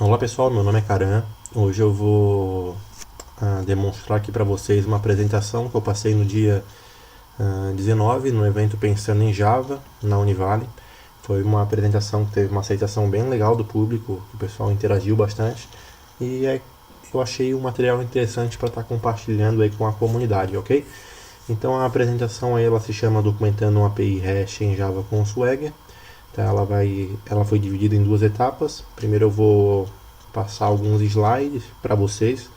Olá pessoal, meu nome é Karan. Hoje eu vou demonstrar aqui para vocês uma apresentação que eu passei no dia 19 no evento Pensando em Java na Univale. Foi uma apresentação que teve uma aceitação bem legal do público, o pessoal interagiu bastante e eu achei um material interessante para estar compartilhando aí com a comunidade, ok? Então a apresentação aí ela se chama Documentando uma API REST em Java com Swagger. Tá, ela foi dividida em duas etapas. Primeiro eu vou passar alguns slides para vocês,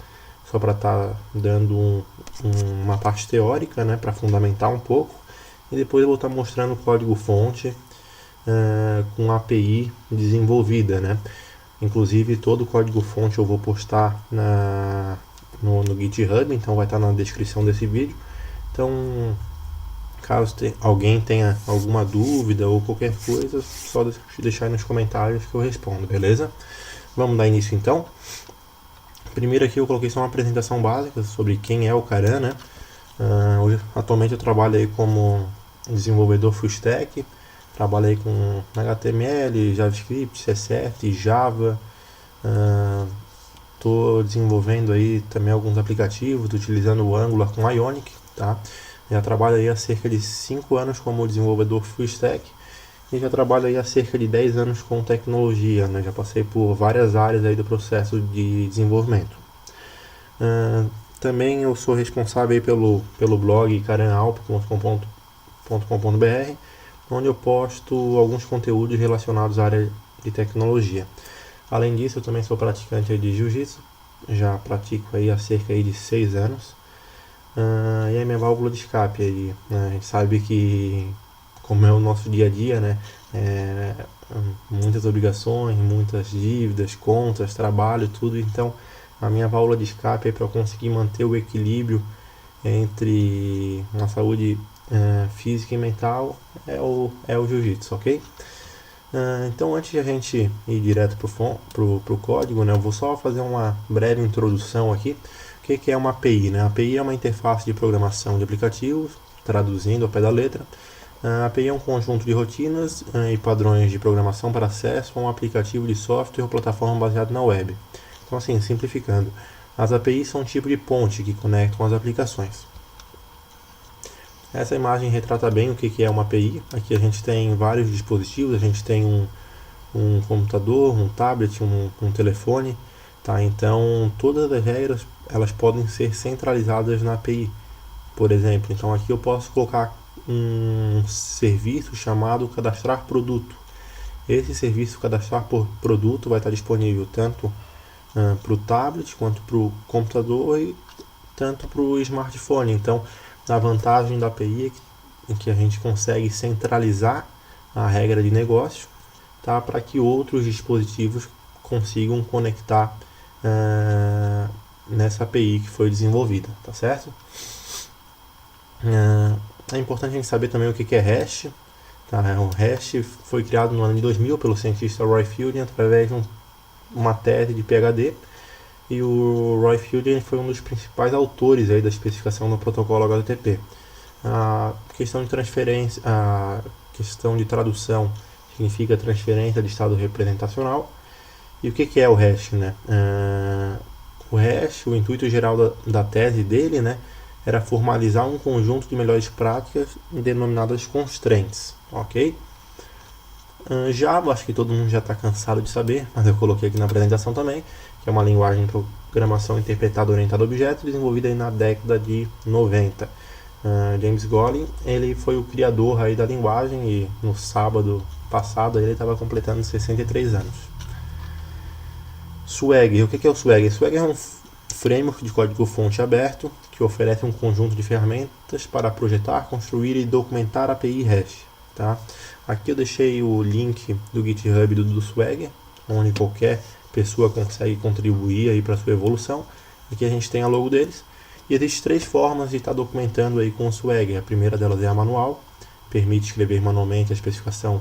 só para estar dando uma parte teórica, né, para fundamentar um pouco. E depois eu vou estar mostrando o código-fonte com a API desenvolvida, né? Inclusive todo o código-fonte eu vou postar no GitHub, então vai estar na descrição desse vídeo. Então, caso alguém tenha alguma dúvida ou qualquer coisa, só deixar aí nos comentários que eu respondo, beleza? Vamos dar início então. Primeiro aqui eu coloquei só uma apresentação básica sobre quem é o Karan, né? Atualmente eu trabalho aí como desenvolvedor full stack, trabalho aí com HTML, JavaScript, CSS, Java. Estou desenvolvendo aí também alguns aplicativos utilizando o Angular com Ionic, tá? Já trabalho aí há cerca de 5 anos como desenvolvedor full stack e já trabalho aí há cerca de 10 anos com tecnologia, né? Já passei por várias áreas aí do processo de desenvolvimento. Também eu sou responsável aí pelo blog karanalp.com.br, onde eu posto alguns conteúdos relacionados à área de tecnologia. Além disso, eu também sou praticante aí de jiu-jitsu, já pratico aí há cerca aí de 6 anos. E aí minha válvula de escape aí, né? A gente sabe que como é o nosso dia a dia, né? Muitas obrigações, muitas dívidas, contas, trabalho, tudo. Então a minha válvula de escape é para conseguir manter o equilíbrio entre uma saúde física e mental é o jiu-jitsu, ok? Então antes de a gente ir direto pro código, né, eu vou só fazer uma breve introdução aqui. O que é uma API? Né? A API é uma interface de programação de aplicativos, traduzindo ao pé da letra. A API é um conjunto de rotinas e padrões de programação para acesso a um aplicativo de software ou plataforma baseado na web. Então assim, simplificando, as APIs são um tipo de ponte que conectam as aplicações. Essa imagem retrata bem o que é uma API. Aqui a gente tem vários dispositivos, a gente tem um computador, um tablet, um telefone. Tá? Então todas as regras elas podem ser centralizadas na API. Por exemplo, então aqui eu posso colocar um serviço chamado cadastrar produto. Esse serviço cadastrar por produto vai estar disponível tanto para o tablet quanto para o computador e tanto para o smartphone. Então a vantagem da API é que a gente consegue centralizar a regra de negócio, tá, para que outros dispositivos consigam conectar nessa API que foi desenvolvida, tá certo? É importante a gente saber também o que é REST. Tá? O REST foi criado no ano de 2000 pelo cientista Roy Fielding através de uma tese de PhD. E o Roy Fielding foi um dos principais autores aí da especificação do protocolo HTTP. A questão de transferência, a questão de tradução significa transferência de estado representacional. E o que é o REST, né? O REST, o intuito geral da tese dele, né, era formalizar um conjunto de melhores práticas denominadas constraints, ok? Java, acho que todo mundo já está cansado de saber, mas eu coloquei aqui na apresentação também, que é uma linguagem de programação interpretada orientada a objetos, desenvolvida aí na década de 90. James Gollin, ele foi o criador aí da linguagem e no sábado passado ele estava completando 63 anos. Swagger, o que é o Swagger? Swagger é um framework de código-fonte aberto que oferece um conjunto de ferramentas para projetar, construir e documentar API REST. Tá? Aqui eu deixei o link do GitHub do Swagger, onde qualquer pessoa consegue contribuir para a sua evolução. Aqui a gente tem a logo deles. E existem 3 formas de estar documentando aí com o Swagger. A primeira delas é a manual, permite escrever manualmente a especificação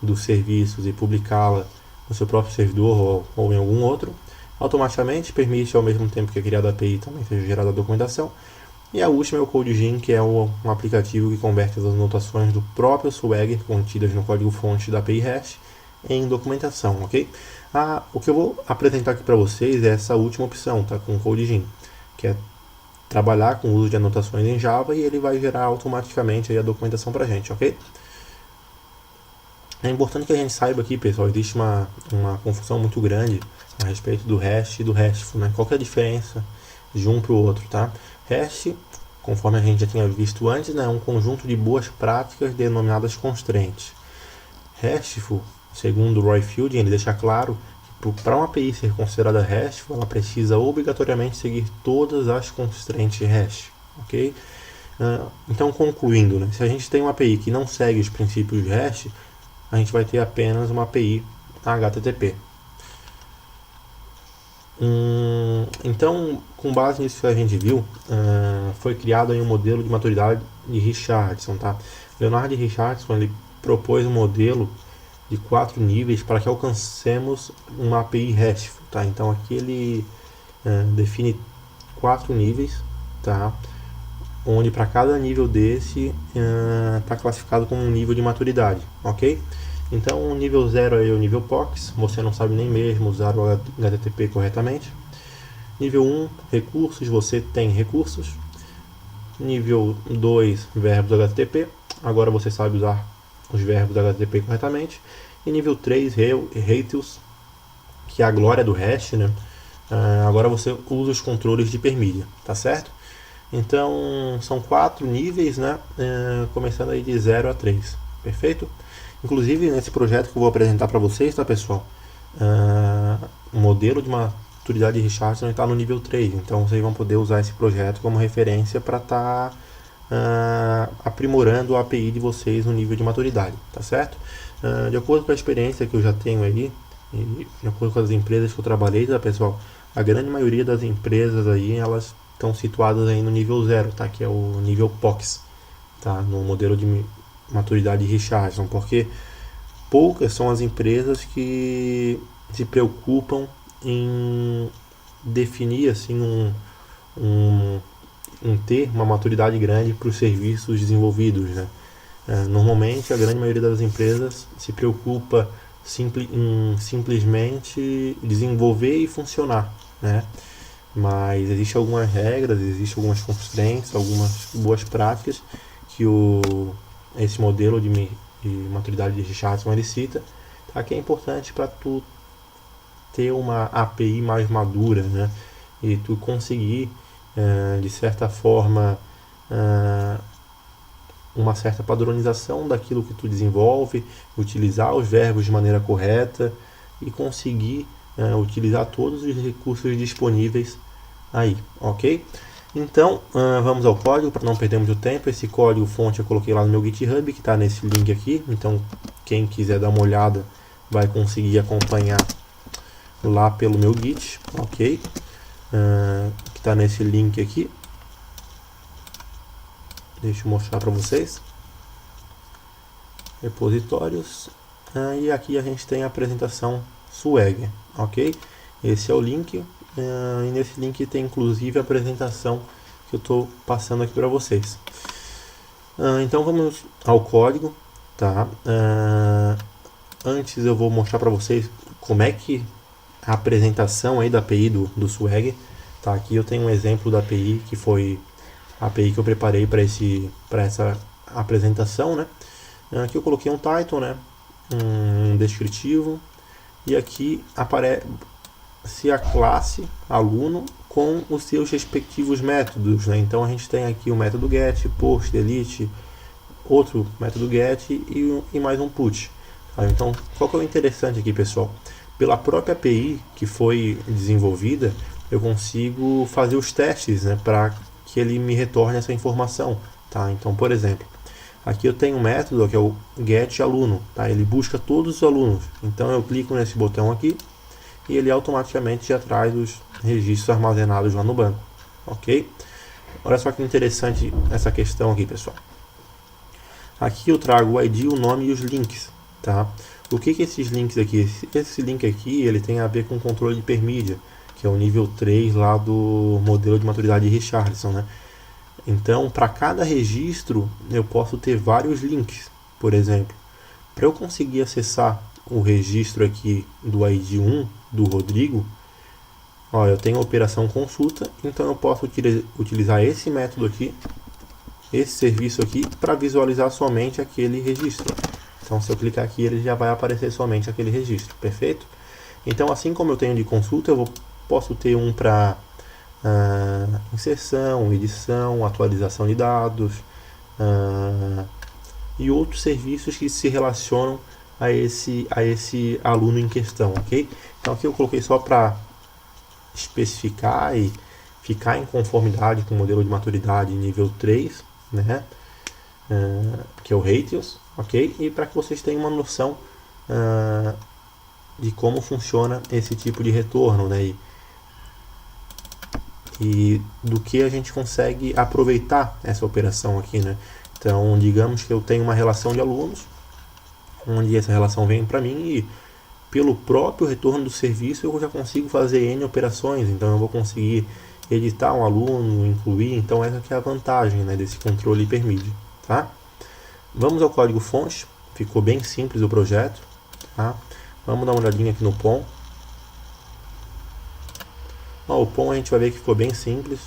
dos serviços e publicá-la no seu próprio servidor ou em algum outro. Automaticamente permite, ao mesmo tempo que é criada a API, também seja gerada a documentação. E a última é o CodeGen, que é um aplicativo que converte as anotações do próprio Swagger contidas no código-fonte da API REST em documentação, ok? O que eu vou apresentar aqui para vocês é essa última opção, tá? Com o CodeGen, que é trabalhar com o uso de anotações em Java, e ele vai gerar automaticamente aí a documentação para a gente, ok? É importante que a gente saiba aqui, pessoal, existe uma confusão muito grande a respeito do REST e do RESTful, né? Qual que é a diferença de um para o outro, tá? REST, conforme a gente já tinha visto antes, né, é um conjunto de boas práticas denominadas constraints. RESTful, segundo o Roy Fielding, ele deixa claro que para uma API ser considerada RESTful, ela precisa obrigatoriamente seguir todas as constraints REST, ok? Então, concluindo, né, se a gente tem uma API que não segue os princípios de REST, a gente vai ter apenas uma API HTTP. Então, com base nisso que a gente viu, foi criado aí um modelo de maturidade de Richardson, tá? Leonard Richardson, ele propôs um modelo de 4 níveis para que alcancemos uma API RESTful, tá? Então aqui ele define 4 níveis, tá? Onde para cada nível desse está classificado como um nível de maturidade, ok? Então o nível 0 é o nível POX, você não sabe nem mesmo usar o HTTP corretamente. Nível 1, recursos, você tem recursos. Nível 2, verbos HTTP, agora você sabe usar os verbos HTTP corretamente. E nível 3, Rails, que é a glória do REST, né? Agora você usa os controles de permídia, tá certo? Então são 4 níveis, né? Começando aí de 0 a 3, perfeito? Inclusive nesse projeto que eu vou apresentar para vocês, tá, pessoal? O modelo de maturidade de Richardson está no nível 3, então vocês vão poder usar esse projeto como referência para estar aprimorando a API de vocês no nível de maturidade, tá certo? De acordo com a experiência que eu já tenho aí, e de acordo com as empresas que eu trabalhei, tá, pessoal? A grande maioria das empresas aí, elas estão situadas aí no nível 0, tá? Que é o nível POX, tá? No modelo de maturidade de Richardson, porque poucas são as empresas que se preocupam em definir assim ter uma maturidade grande para os serviços desenvolvidos, né? Normalmente a grande maioria das empresas se preocupa em simplesmente desenvolver e funcionar, né? Mas existem algumas regras, existem algumas constraints, algumas boas práticas que esse modelo de maturidade de Richardson ele cita, tá? Que é importante para tu ter uma API mais madura, né? E tu conseguir, de certa forma, uma certa padronização daquilo que tu desenvolve, utilizar os verbos de maneira correta e conseguir utilizar todos os recursos disponíveis aí, ok? Então, vamos ao código para não perdermos o tempo. Esse código fonte eu coloquei lá no meu GitHub, que está nesse link aqui. Então, quem quiser dar uma olhada vai conseguir acompanhar lá pelo meu Git, ok? Que está nesse link aqui. Deixa eu mostrar para vocês. Repositórios. E aqui a gente tem a apresentação Swagger, ok? Esse é o link. E nesse link tem inclusive a apresentação que eu estou passando aqui para vocês. Então vamos ao código, tá? Antes eu vou mostrar para vocês como é que a apresentação aí da API do Swagger, tá? Aqui eu tenho um exemplo da API que foi a API que eu preparei para essa apresentação, né? Aqui eu coloquei um title, né? Um descritivo, e aqui aparece a classe aluno com os seus respectivos métodos, né? Então a gente tem aqui o método get, post, delete, outro método get e mais um put. Tá? Então qual que é o interessante aqui, pessoal? Pela própria API que foi desenvolvida, eu consigo fazer os testes, né, para que ele me retorne essa informação, tá? Então, por exemplo, aqui eu tenho um método que é o getAluno, tá? Ele busca todos os alunos. Então eu clico nesse botão aqui e ele automaticamente já traz os registros armazenados lá no banco, ok? Olha só que interessante essa questão aqui, pessoal. Aqui eu trago o ID, o nome e os links, tá? O que esses links aqui? Esse link aqui ele tem a ver com o controle de permídia, que é o nível 3 lá do modelo de maturidade de Richardson, né? Então, para cada registro, eu posso ter vários links, por exemplo. Para eu conseguir acessar o registro aqui do ID 1 do Rodrigo, ó, eu tenho a operação consulta, então eu posso utilizar esse método aqui, esse serviço aqui, para visualizar somente aquele registro. Então, se eu clicar aqui, ele já vai aparecer somente aquele registro, perfeito? Então, assim como eu tenho de consulta, posso ter um para inserção, edição, atualização de dados e outros serviços que se relacionam a esse aluno em questão, ok? Então, aqui eu coloquei só para especificar e ficar em conformidade com o modelo de maturidade nível 3, né? Que é o Ratios, ok? E para que vocês tenham uma noção de como funciona esse tipo de retorno, né? E do que a gente consegue aproveitar essa operação aqui, né? Então, digamos que eu tenho uma relação de alunos, onde essa relação vem para mim e pelo próprio retorno do serviço eu já consigo fazer N operações, então eu vou conseguir editar um aluno, incluir, então essa que é a vantagem, né, desse controle hipermídia, tá? Vamos ao código fonte, ficou bem simples o projeto, tá? Vamos dar uma olhadinha aqui no POM. Ó, o POM a gente vai ver que ficou bem simples.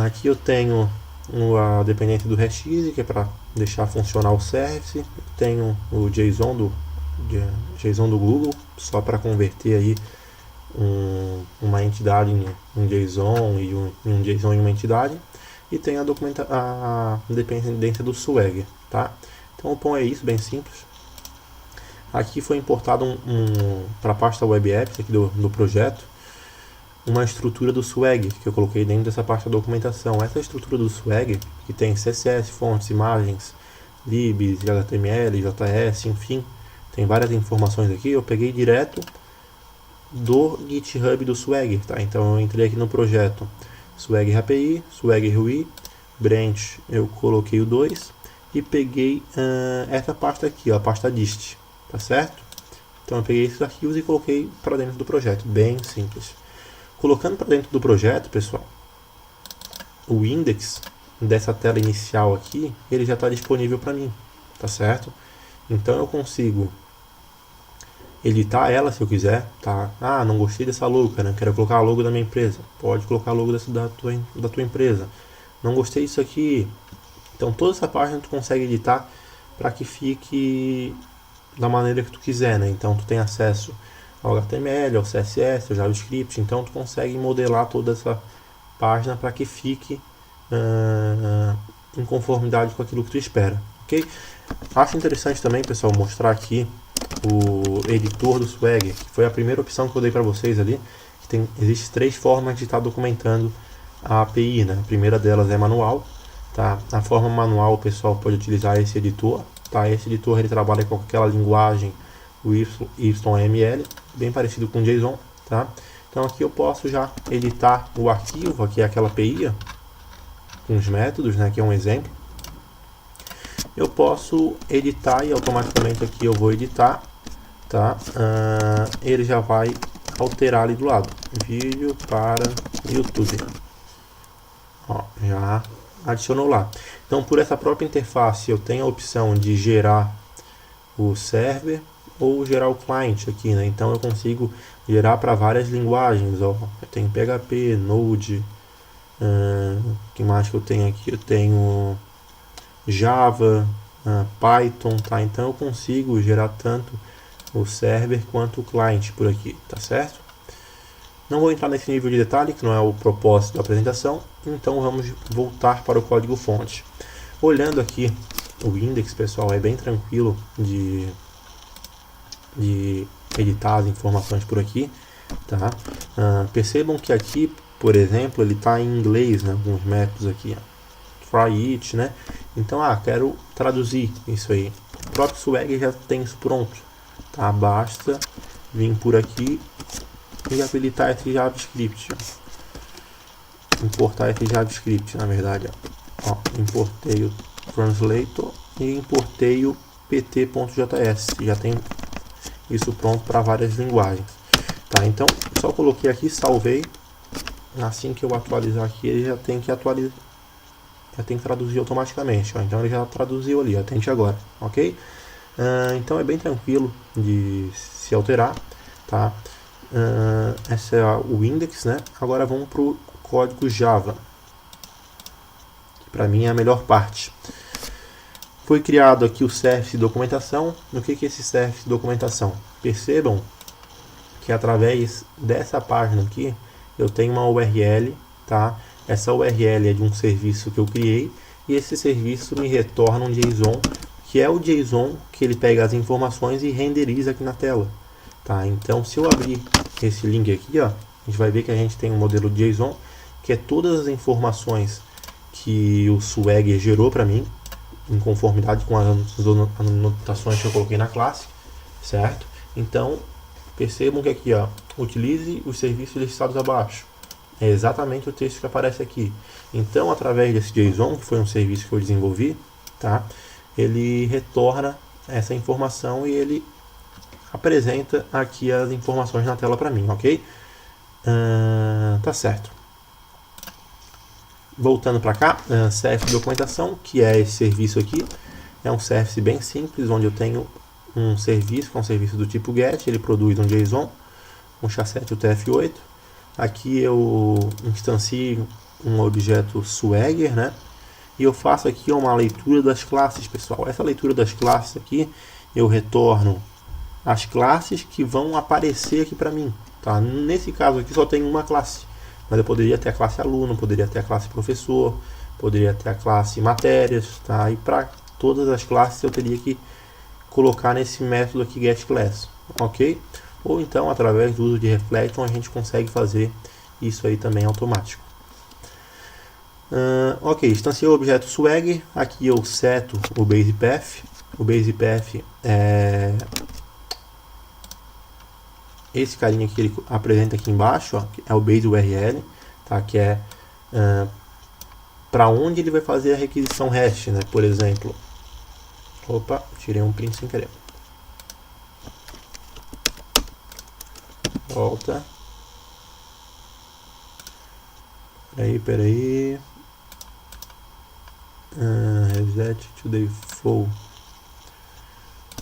Aqui eu tenho a dependência do REST, que é para deixar funcionar o service. Tenho o JSON do Google, só para converter aí uma entidade em JSON e um JSON em uma entidade. E tem a dependência do Swagger, tá? Então o POM é isso, bem simples. Aqui foi importado para a pasta Web Apps aqui do projeto, uma estrutura do Swagger, que eu coloquei dentro dessa parte da documentação. Essa estrutura do Swagger, que tem CSS, fontes, imagens, libs, HTML, JS, enfim, tem várias informações aqui, eu peguei direto do GitHub do Swagger, tá? Então eu entrei aqui no projeto Swagger API, Swagger UI, branch eu coloquei o 2 e peguei essa pasta aqui, ó, a pasta dist, tá certo? Então eu peguei esses arquivos e coloquei para dentro do projeto, bem simples. Colocando para dentro do projeto, pessoal, o index dessa tela inicial aqui, ele já está disponível para mim, tá certo? Então eu consigo editar ela se eu quiser, tá? Ah, não gostei dessa logo, cara, quero colocar a logo da minha empresa. Pode colocar a logo da tua empresa. Não gostei disso aqui. Então toda essa página tu consegue editar para que fique da maneira que tu quiser, né? Então tu tem acesso ao HTML, ao CSS, ao JavaScript, então tu consegue modelar toda essa página para que fique em conformidade com aquilo que tu espera, ok? Acho interessante também, pessoal, mostrar aqui o editor do Swagger, que foi a primeira opção que eu dei para vocês ali. Existem 3 formas de estar documentando a API, né? A primeira delas é manual, tá? A forma manual o pessoal pode utilizar esse editor, tá? Esse editor ele trabalha com aquela linguagem, o YML, bem parecido com JSON, tá? Então aqui eu posso já editar o arquivo, aqui é aquela API, com os métodos, né? Aqui é um exemplo. Eu posso editar e automaticamente aqui eu vou editar, tá? Ele já vai alterar ali do lado, vídeo para YouTube. Ó, já adicionou lá. Então por essa própria interface eu tenho a opção de gerar o server ou gerar o client aqui, né? Então eu consigo gerar para várias linguagens, ó. Eu tenho PHP, Node, que mais que eu tenho aqui? Eu tenho Java, Python, tá? Então eu consigo gerar tanto o server quanto o client por aqui, tá certo? Não vou entrar nesse nível de detalhe, que não é o propósito da apresentação, então vamos voltar para o código fonte. Olhando aqui o index, pessoal, é bem tranquilo de editar as informações por aqui, tá? Percebam que aqui, por exemplo, ele está em inglês, né? Alguns métodos aqui, ó. Try it, né? Então, quero traduzir isso aí. O próprio Swagger já tem isso pronto, tá? Basta vir por aqui e habilitar esse JavaScript, ó. Importar esse JavaScript, na verdade, ó. Importei o translator e importei o pt.js, já tem isso pronto para várias linguagens, tá? Então só coloquei aqui, salvei. Assim que eu atualizar aqui, ele já tem que atualizar, já tem que traduzir automaticamente, ó. Então ele já traduziu ali, ó, tente agora, ok? Então é bem tranquilo de se alterar, tá? Esse é o index, né? Agora vamos para o código Java, que para mim é a melhor parte. Foi criado aqui o service documentação. O que é esse service documentação? Percebam que através dessa página aqui eu tenho uma URL, tá? Essa URL é de um serviço que eu criei e esse serviço me retorna um JSON, que é o JSON que ele pega as informações e renderiza aqui na tela, tá? Então, se eu abrir esse link aqui, ó, a gente vai ver que a gente tem um modelo de JSON, que é todas as informações que o Swagger gerou para mim, em conformidade com as anotações que eu coloquei na classe, certo? Então, percebam que aqui, ó, utilize os serviços listados abaixo. É exatamente o texto que aparece aqui. Então, através desse JSON, que foi um serviço que eu desenvolvi, tá? Ele retorna essa informação e ele apresenta aqui as informações na tela para mim, ok? Tá certo. Voltando para cá, service documentação, que é esse serviço aqui. É um service bem simples, onde eu tenho um serviço, que é um serviço do tipo GET, ele produz um JSON, um chasset UTF-8. Aqui eu instancio um objeto Swagger, né? E eu faço aqui uma leitura das classes, pessoal. Essa leitura das classes aqui, eu retorno as classes que vão aparecer aqui para mim, tá? Nesse caso aqui só tem uma classe, mas eu poderia ter a classe aluno, poderia ter a classe professor, poderia ter a classe matérias, tá? E para todas as classes eu teria que colocar nesse método aqui getClass, ok? Ou então, através do uso de Reflection, a gente consegue fazer isso aí também automático. Ok, instanciei o objeto Swagger. Aqui eu seto o base path. O base path é esse carinha que ele apresenta aqui embaixo, ó, que é o base URL, tá? Que é para onde ele vai fazer a requisição REST, né? Por exemplo, opa, tirei um print sem querer. Volta. Peraí. Reset to default.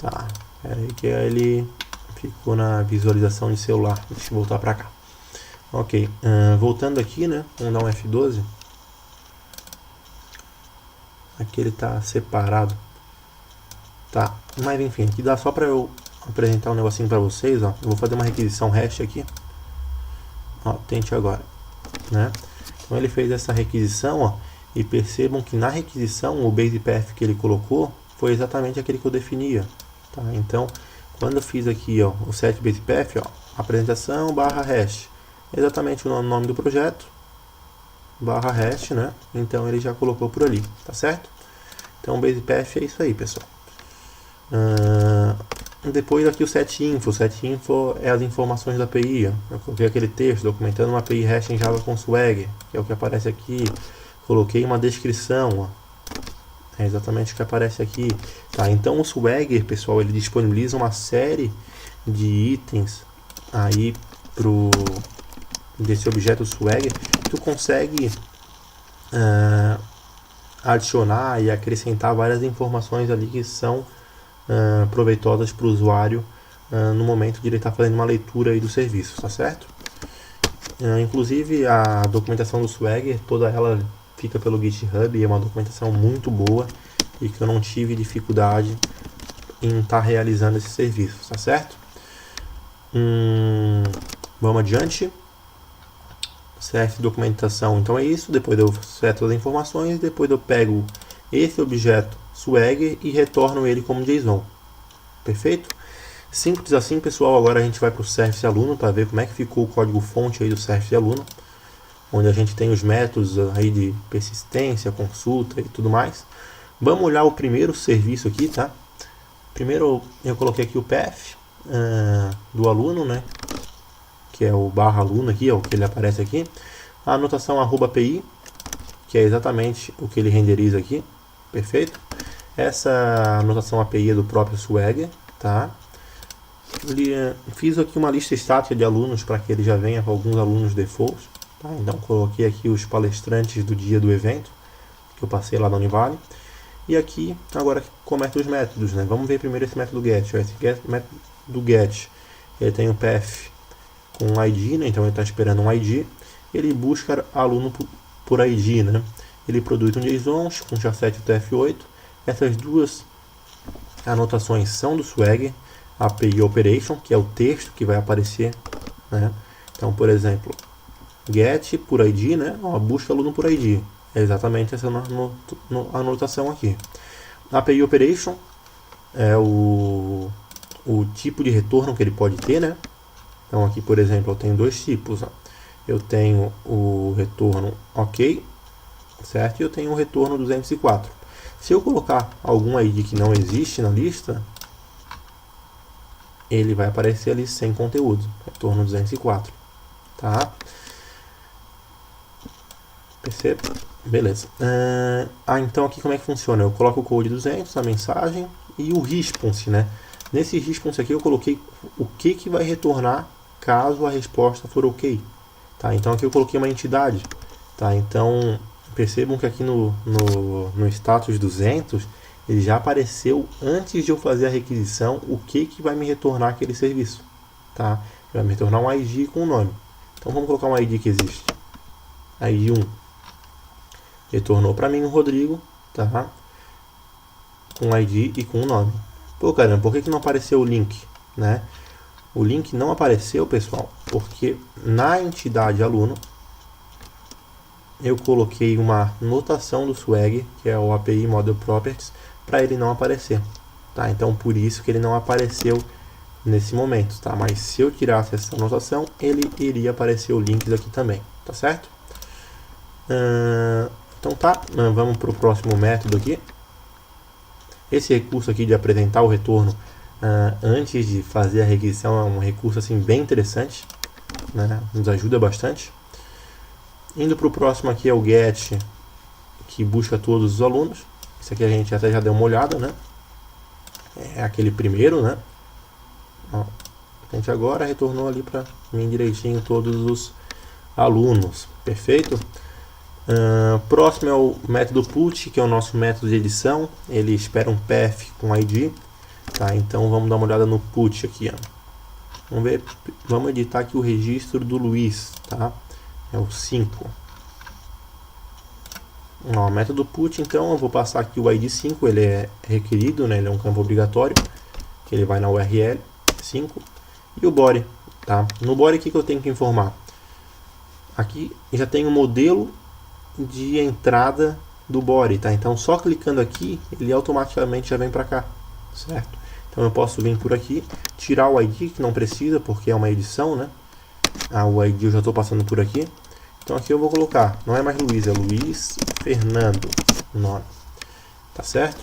Tá. Peraí que ele ficou na visualização de celular. Deixa eu voltar pra cá. Ok. Voltando aqui, né? Vamos dar um F12. Aqui ele tá separado. Tá. Mas enfim, aqui dá só pra eu apresentar um negocinho para vocês, ó. Eu vou fazer uma requisição REST aqui. Ó, tente agora, né? Então ele fez essa requisição, ó, e percebam que na requisição o base path que ele colocou foi exatamente aquele que eu definia, tá? Então, quando eu fiz aqui, ó, o set base path, ó, apresentação barra REST, exatamente o nome do projeto barra REST, né? Então ele já colocou por ali, tá certo? Então o base path é isso aí, pessoal. Depois aqui o setinfo. O setinfo é as informações da API. Eu coloquei aquele texto documentando uma API REST em Java com Swagger, que é o que aparece aqui. Coloquei uma descrição, ó. É exatamente o que aparece aqui, tá? Então o Swagger, pessoal, ele disponibiliza uma série de itens aí desse objeto Swagger. Tu consegue adicionar e acrescentar várias informações ali que são proveitosas para o usuário no momento de ele estar fazendo uma leitura aí do serviço, tá certo? Inclusive a documentação do Swagger, toda ela fica pelo GitHub e é uma documentação muito boa e que eu não tive dificuldade em estar realizando esse serviço, tá certo? Vamos adiante. CF documentação, então é isso. Depois eu seto as informações, depois eu pego esse objeto Swagger e retorno ele como JSON. Perfeito? Simples assim, pessoal. Agora a gente vai para o service aluno para ver como é que ficou o código fonte aí do service aluno, onde a gente tem os métodos aí de persistência, consulta e tudo mais. Vamos olhar o primeiro serviço aqui, tá? Primeiro eu coloquei aqui o path do aluno, né? Que é o barra aluno aqui, é o que ele aparece aqui. A anotação @API, que é exatamente o que ele renderiza aqui. Perfeito? Essa anotação API é do próprio Swagger, tá? Fiz aqui uma lista estática de alunos para que ele já venha com alguns alunos default, tá? Então coloquei aqui os palestrantes do dia do evento que eu passei lá na Univale. E aqui, agora começam os métodos, né? Vamos ver primeiro esse método get. Esse método get, ele tem um path com um ID, né? Então ele está esperando um ID. Ele busca aluno por ID, né? Ele produz um JSON com chasset UTF-8. Essas duas anotações são do Swagger, API Operation, que é o texto que vai aparecer, né? Então, por exemplo, get por ID, né? Ó, busca aluno por ID. É exatamente essa anotação aqui. API Operation é o tipo de retorno que ele pode ter, né? Então aqui, por exemplo, eu tenho dois tipos. Ó. Eu tenho o retorno OK, certo? E eu tenho o retorno 204. Se eu colocar algum ID que não existe na lista, ele vai aparecer ali sem conteúdo. Retorno 204. Tá? Percebe? Beleza. Então aqui como é que funciona? Eu coloco o code 200 na mensagem e o response, né? Nesse response aqui eu coloquei o que vai retornar caso a resposta for OK. Tá? Então aqui eu coloquei uma entidade. Tá? Então percebam que aqui no status 200 ele já apareceu antes de eu fazer a requisição o que vai me retornar aquele serviço. Tá? Vai me retornar um ID com um nome. Então vamos colocar um ID que existe. ID 1. Retornou para mim o Rodrigo, tá? Com ID e com o nome. Pô, caramba, por que não apareceu o link, né? O link não apareceu, pessoal, porque na entidade aluno eu coloquei uma notação do Swagger, que é o API Model Properties, para ele não aparecer, tá? Então por isso que ele não apareceu nesse momento, tá? Mas se eu tirasse essa notação, ele iria aparecer o link aqui também, tá certo? Então tá, vamos para o próximo método aqui. Esse recurso aqui de apresentar o retorno antes de fazer a requisição é um recurso assim, bem interessante, né? Nos ajuda bastante. Indo para o próximo aqui é o get, que busca todos os alunos. Isso aqui a gente até já deu uma olhada, né? É aquele primeiro, né? Ó, a gente agora retornou ali para mim direitinho todos os alunos, perfeito? Próximo é o método put, que é o nosso método de edição. Ele espera um path com ID, tá? Então vamos dar uma olhada no put aqui, ó. Vamos editar aqui o registro do Luiz, tá? É o 5. O método put, então eu vou passar aqui o ID 5, ele é requerido, né? Ele é um campo obrigatório, que ele vai na URL 5. E o body, tá? No body, o que eu tenho que informar? Aqui já tem o modelo de entrada do body, tá? Então só clicando aqui, ele automaticamente já vem para cá, certo? Então eu posso vir por aqui, tirar o ID, que não precisa, porque é uma edição, né? O ID eu já estou passando por aqui. Então aqui eu vou colocar, não é mais Luiz, é Luiz Fernando, o nome, tá certo?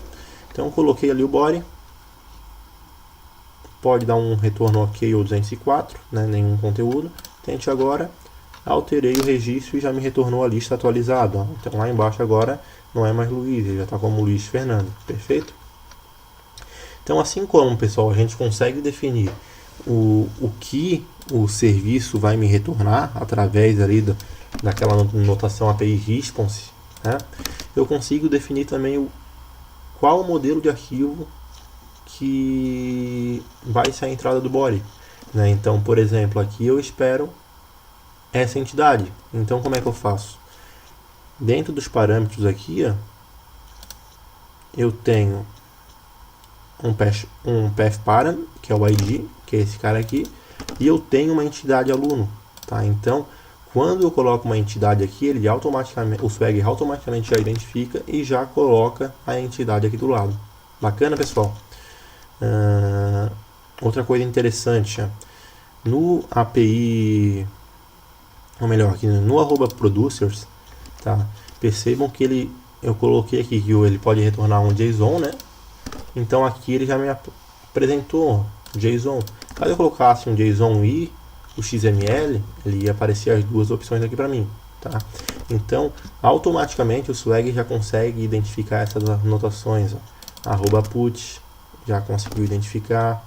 Então eu coloquei ali o body, pode dar um retorno OK ou 204, né? Nenhum conteúdo. Tente agora. Alterei o registro e já me retornou a lista atualizada. Ó. Então lá embaixo agora não é mais Luiz, ele já está como Luiz Fernando. Perfeito? Então assim como, pessoal, a gente consegue definir o que o serviço vai me retornar através ali daquela notação API Response, né? Eu consigo definir também qual o modelo de arquivo que vai ser a entrada do body, né? Então, por exemplo, aqui eu espero essa entidade. Então como é que eu faço? Dentro dos parâmetros aqui, ó, eu tenho um path param, que é o ID, que é esse cara aqui, e eu tenho uma entidade aluno, tá? Então quando eu coloco uma entidade aqui, ele automaticamente, o Swagger automaticamente já identifica e já coloca a entidade aqui do lado. Bacana, pessoal? Outra coisa interessante, ó, no API, ou melhor, aqui no @producers, tá? Percebam que eu coloquei aqui que ele pode retornar um JSON, né? Então aqui ele já me apresentou JSON. Caso eu colocasse um JSON e o XML, ele ia aparecer as duas opções aqui para mim, tá? Então automaticamente o Swagger já consegue identificar essas anotações, ó. @put já conseguiu identificar,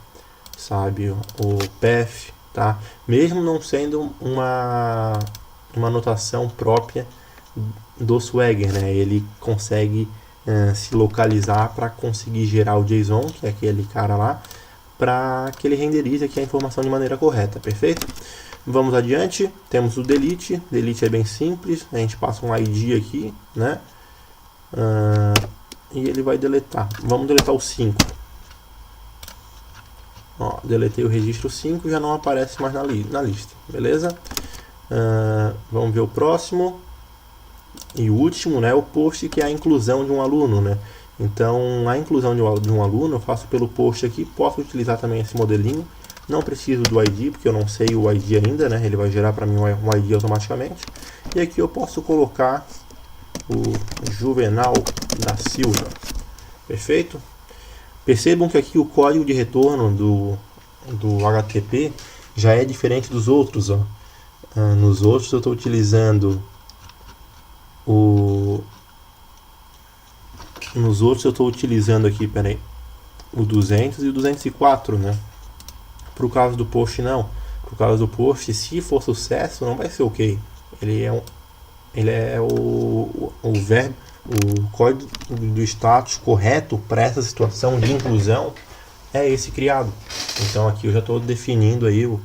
sabe, o path, tá? Mesmo não sendo uma anotação própria do Swagger, né? Ele consegue se localizar para conseguir gerar o JSON, que é aquele cara lá, para que ele renderize aqui a informação de maneira correta, perfeito? Vamos adiante, temos o delete. Delete é bem simples, a gente passa um ID aqui, né? E ele vai deletar. Vamos deletar o 5. Ó, deletei o registro 5, já não aparece mais na lista, beleza? Vamos ver o próximo e o último, né? O post, que é a inclusão de um aluno, né? Então, a inclusão de um aluno eu faço pelo post aqui. Posso utilizar também esse modelinho. Não preciso do ID, porque eu não sei o ID ainda, né? Ele vai gerar para mim um ID automaticamente. E aqui eu posso colocar o Juvenal da Silva. Perfeito? Percebam que aqui o código de retorno do HTTP já é diferente dos outros, ó. Nos outros eu estou utilizando aqui, peraí, o 200 e o 204, né? Pro caso do post não. Pro caso do post, se for sucesso, não vai ser ok. Ele é o verbo, o código do status correto para essa situação de inclusão é esse criado. Então aqui eu já estou definindo aí o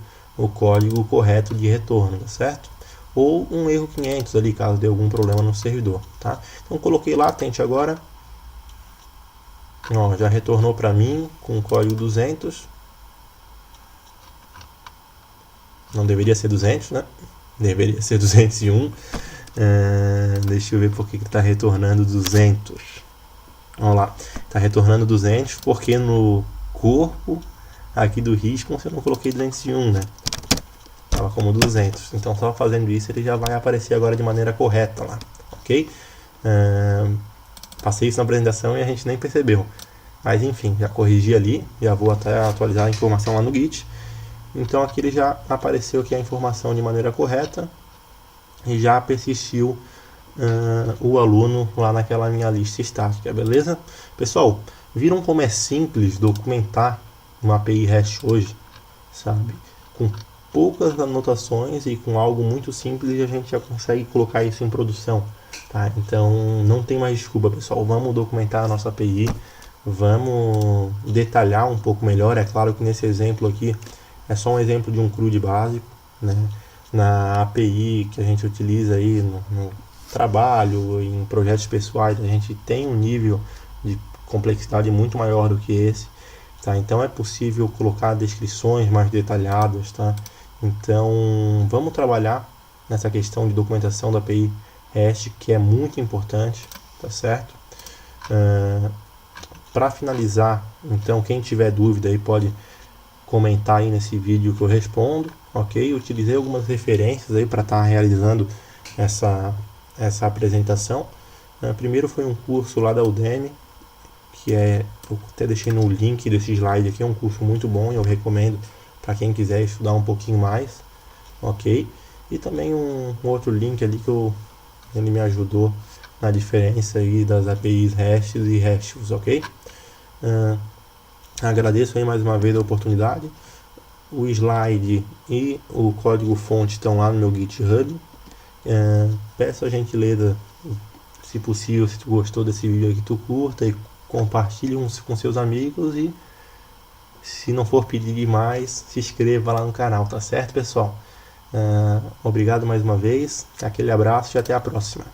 código correto de retorno, tá certo? Ou um erro 500 ali, caso dê algum problema no servidor, tá? Então coloquei lá, tente agora. Ó, já retornou para mim com o código 200. Não deveria ser 200, né? Deveria ser 201. Deixa eu ver por que está retornando 200. Vamos lá. Está retornando 200 porque no corpo aqui do Rispon eu não coloquei 201, né? Estava como 200. Então, só fazendo isso, ele já vai aparecer agora de maneira correta lá. Ok? Passei isso na apresentação e a gente nem percebeu. Mas, enfim, já corrigi ali. Já vou até atualizar a informação lá no Git. Então aqui ele já apareceu aqui a informação de maneira correta e já persistiu o aluno lá naquela minha lista estática, beleza? Pessoal, viram como é simples documentar uma API REST hoje, sabe? Com poucas anotações e com algo muito simples a gente já consegue colocar isso em produção, tá? Então não tem mais desculpa, pessoal. Vamos documentar a nossa API, vamos detalhar um pouco melhor. É claro que nesse exemplo aqui é só um exemplo de um CRUD básico, né? Na API que a gente utiliza aí no trabalho, em projetos pessoais, a gente tem um nível de complexidade muito maior do que esse, tá? Então é possível colocar descrições mais detalhadas, tá? Então vamos trabalhar nessa questão de documentação da API REST, que é muito importante, tá certo? Para finalizar, então quem tiver dúvida aí pode comentar aí nesse vídeo que eu respondo, ok? Eu utilizei algumas referências aí para estar realizando essa apresentação. Primeiro foi um curso lá da Udemy, que eu até deixei no link desse slide aqui, é um curso muito bom e eu recomendo para quem quiser estudar um pouquinho mais, ok? E também um outro link ali que ele me ajudou na diferença aí das APIs REST e RESTful, ok? Agradeço aí mais uma vez a oportunidade. O slide e o código fonte estão lá no meu GitHub. Peço a gentileza, se possível, se tu gostou desse vídeo aqui, tu curta e compartilhe com seus amigos. E se não for pedir demais, se inscreva lá no canal, tá certo, pessoal? Obrigado mais uma vez, aquele abraço e até a próxima.